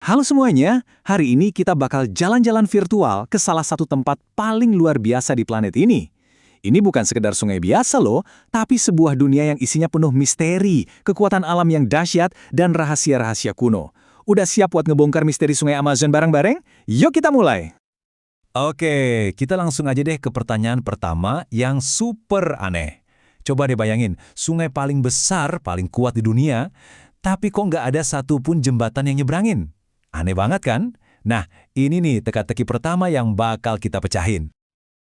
Halo semuanya, hari ini kita bakal jalan-jalan virtual ke salah satu tempat paling luar biasa di planet ini. Ini bukan sekedar sungai biasa loh, tapi sebuah dunia yang isinya penuh misteri, kekuatan alam yang dahsyat, dan rahasia-rahasia kuno. Udah siap buat ngebongkar misteri sungai Amazon bareng-bareng? Yuk kita mulai! Oke, kita langsung aja deh ke pertanyaan pertama yang super aneh. Coba deh bayangin, sungai paling besar, paling kuat di dunia, tapi kok nggak ada satupun jembatan yang nyebrangin? Aneh banget kan? Nah, ini nih teka-teki pertama yang bakal kita pecahin.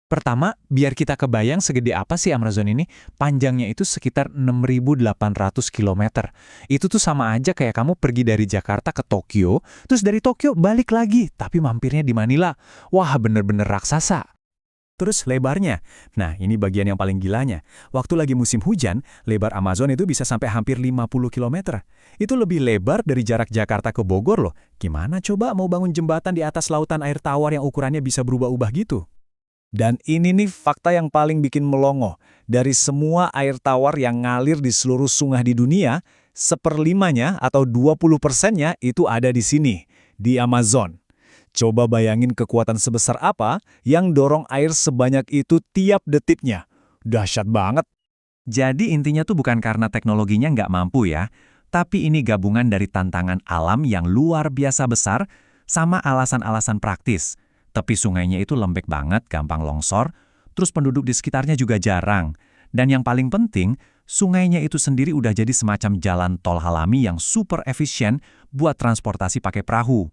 Pertama, biar kita kebayang segede apa sih Amazon ini, panjangnya itu sekitar 6.800 km. Itu tuh sama aja kayak kamu pergi dari Jakarta ke Tokyo, terus dari Tokyo balik lagi, tapi mampirnya di Manila. Wah, bener-bener raksasa. Terus lebarnya. Nah, ini bagian yang paling gilanya. Waktu lagi musim hujan, lebar Amazon itu bisa sampai hampir 50 km. Itu lebih lebar dari jarak Jakarta ke Bogor loh. Gimana coba mau bangun jembatan di atas lautan air tawar yang ukurannya bisa berubah-ubah gitu? Dan ini nih fakta yang paling bikin melongo. Dari semua air tawar yang ngalir di seluruh sungai di dunia, 1/5-nya atau 20%-nya itu ada di sini, di Amazon. Coba bayangin kekuatan sebesar apa yang dorong air sebanyak itu tiap detiknya. Dahsyat banget. Jadi intinya tuh bukan karena teknologinya nggak mampu ya, tapi ini gabungan dari tantangan alam yang luar biasa besar sama alasan-alasan praktis. Tepi sungainya itu lembek banget, gampang longsor, terus penduduk di sekitarnya juga jarang. Dan yang paling penting, sungainya itu sendiri udah jadi semacam jalan tol alami yang super efisien buat transportasi pakai perahu.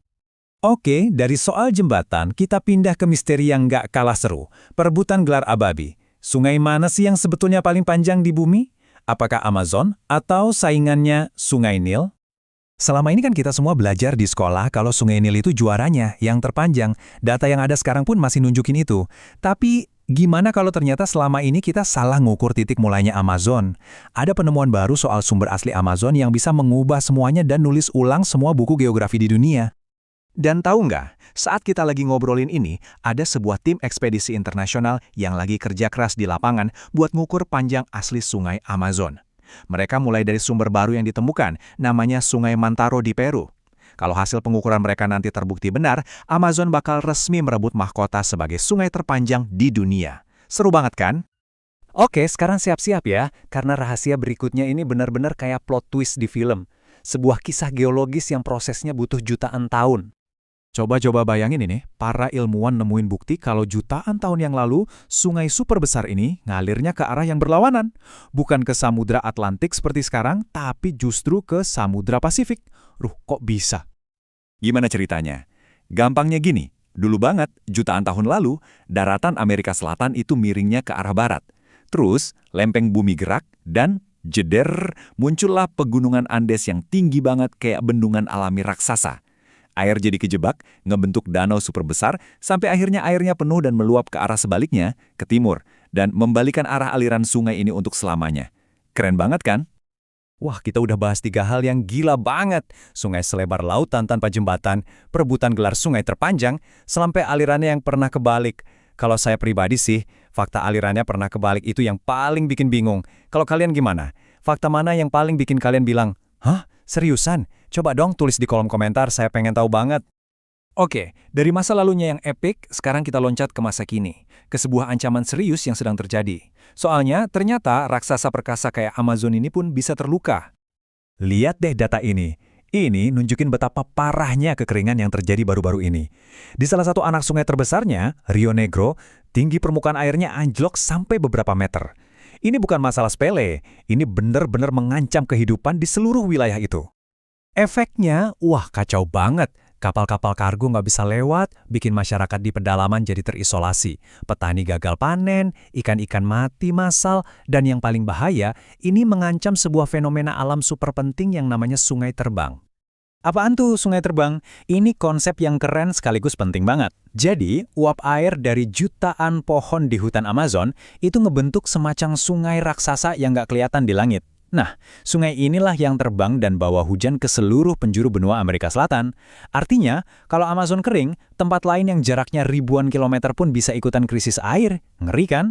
Oke, dari soal jembatan, kita pindah ke misteri yang nggak kalah seru. Perebutan gelar ababi. Sungai mana sih yang sebetulnya paling panjang di bumi? Apakah Amazon atau saingannya Sungai Nil? Selama ini kan kita semua belajar di sekolah kalau Sungai Nil itu juaranya, yang terpanjang. Data yang ada sekarang pun masih nunjukin itu. Tapi gimana kalau ternyata selama ini kita salah ngukur titik mulainya Amazon? Ada penemuan baru soal sumber asli Amazon yang bisa mengubah semuanya dan nulis ulang semua buku geografi di dunia. Dan tahu nggak, saat kita lagi ngobrolin ini, ada sebuah tim ekspedisi internasional yang lagi kerja keras di lapangan buat ngukur panjang asli sungai Amazon. Mereka mulai dari sumber baru yang ditemukan, namanya Sungai Mantaro di Peru. Kalau hasil pengukuran mereka nanti terbukti benar, Amazon bakal resmi merebut mahkota sebagai sungai terpanjang di dunia. Seru banget kan? Oke, sekarang siap-siap ya, karena rahasia berikutnya ini benar-benar kayak plot twist di film. Sebuah kisah geologis yang prosesnya butuh jutaan tahun. Coba bayangin ini, para ilmuwan nemuin bukti kalau jutaan tahun yang lalu, sungai super besar ini ngalirnya ke arah yang berlawanan. Bukan ke Samudra Atlantik seperti sekarang, tapi justru ke Samudra Pasifik. Kok bisa? Gimana ceritanya? Gampangnya gini, dulu banget, jutaan tahun lalu, daratan Amerika Selatan itu miringnya ke arah barat. Terus, lempeng bumi gerak, dan jeder, muncullah pegunungan Andes yang tinggi banget kayak bendungan alami raksasa. Air jadi kejebak, ngebentuk danau super besar, sampai akhirnya airnya penuh dan meluap ke arah sebaliknya, ke timur, dan membalikan arah aliran sungai ini untuk selamanya. Keren banget kan? Wah, kita udah bahas 3 hal yang gila banget. Sungai selebar lautan tanpa jembatan, perebutan gelar sungai terpanjang, sampai alirannya yang pernah kebalik. Kalau saya pribadi sih, fakta alirannya pernah kebalik itu yang paling bikin bingung. Kalau kalian gimana? Fakta mana yang paling bikin kalian bilang, "Hah? Seriusan? Coba dong tulis di kolom komentar, saya pengen tahu banget." Oke, dari masa lalunya yang epik, sekarang kita loncat ke masa kini. Ke sebuah ancaman serius yang sedang terjadi. Soalnya, ternyata raksasa perkasa kayak Amazon ini pun bisa terluka. Lihat deh data ini. Ini nunjukin betapa parahnya kekeringan yang terjadi baru-baru ini. Di salah satu anak sungai terbesarnya, Rio Negro, tinggi permukaan airnya anjlok sampai beberapa meter. Ini bukan masalah sepele, ini benar-benar mengancam kehidupan di seluruh wilayah itu. Efeknya, wah kacau banget. Kapal-kapal kargo nggak bisa lewat, bikin masyarakat di pedalaman jadi terisolasi. Petani gagal panen, ikan-ikan mati massal, dan yang paling bahaya, ini mengancam sebuah fenomena alam super penting yang namanya sungai terbang. Apaan tuh sungai terbang? Ini konsep yang keren sekaligus penting banget. Jadi, uap air dari jutaan pohon di hutan Amazon itu ngebentuk semacam sungai raksasa yang nggak kelihatan di langit. Nah, sungai inilah yang terbang dan bawa hujan ke seluruh penjuru benua Amerika Selatan. Artinya, kalau Amazon kering, tempat lain yang jaraknya ribuan kilometer pun bisa ikutan krisis air. Ngeri kan?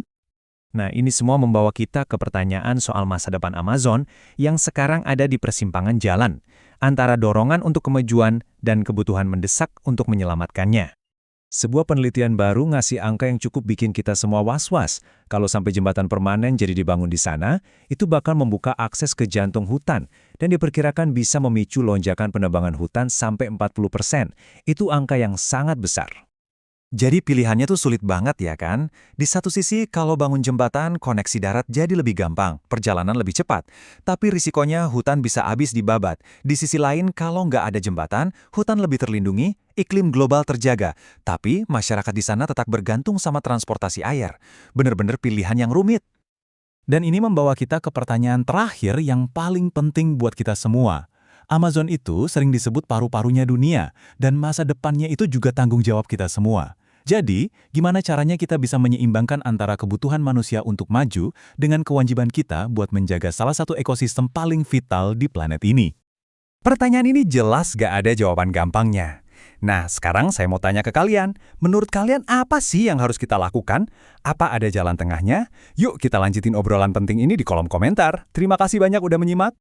Nah, ini semua membawa kita ke pertanyaan soal masa depan Amazon yang sekarang ada di persimpangan jalan. antara dorongan untuk kemajuan dan kebutuhan mendesak untuk menyelamatkannya. Sebuah penelitian baru ngasih angka yang cukup bikin kita semua was-was. Kalau sampai jembatan permanen jadi dibangun di sana, itu bakal membuka akses ke jantung hutan dan diperkirakan bisa memicu lonjakan penebangan hutan sampai 40%. Itu angka yang sangat besar. Jadi pilihannya tuh sulit banget ya kan? Di satu sisi kalau bangun jembatan, koneksi darat jadi lebih gampang, perjalanan lebih cepat. Tapi risikonya hutan bisa habis dibabat. Di sisi lain kalau nggak ada jembatan, hutan lebih terlindungi, iklim global terjaga. Tapi masyarakat di sana tetap bergantung sama transportasi air. Bener-bener pilihan yang rumit. Dan ini membawa kita ke pertanyaan terakhir yang paling penting buat kita semua. Amazon itu sering disebut paru-parunya dunia, dan masa depannya itu juga tanggung jawab kita semua. Jadi, gimana caranya kita bisa menyeimbangkan antara kebutuhan manusia untuk maju dengan kewajiban kita buat menjaga salah satu ekosistem paling vital di planet ini? Pertanyaan ini jelas gak ada jawaban gampangnya. Nah, sekarang saya mau tanya ke kalian. Menurut kalian apa sih yang harus kita lakukan? Apa ada jalan tengahnya? Yuk kita lanjutin obrolan penting ini di kolom komentar. Terima kasih banyak udah menyimak.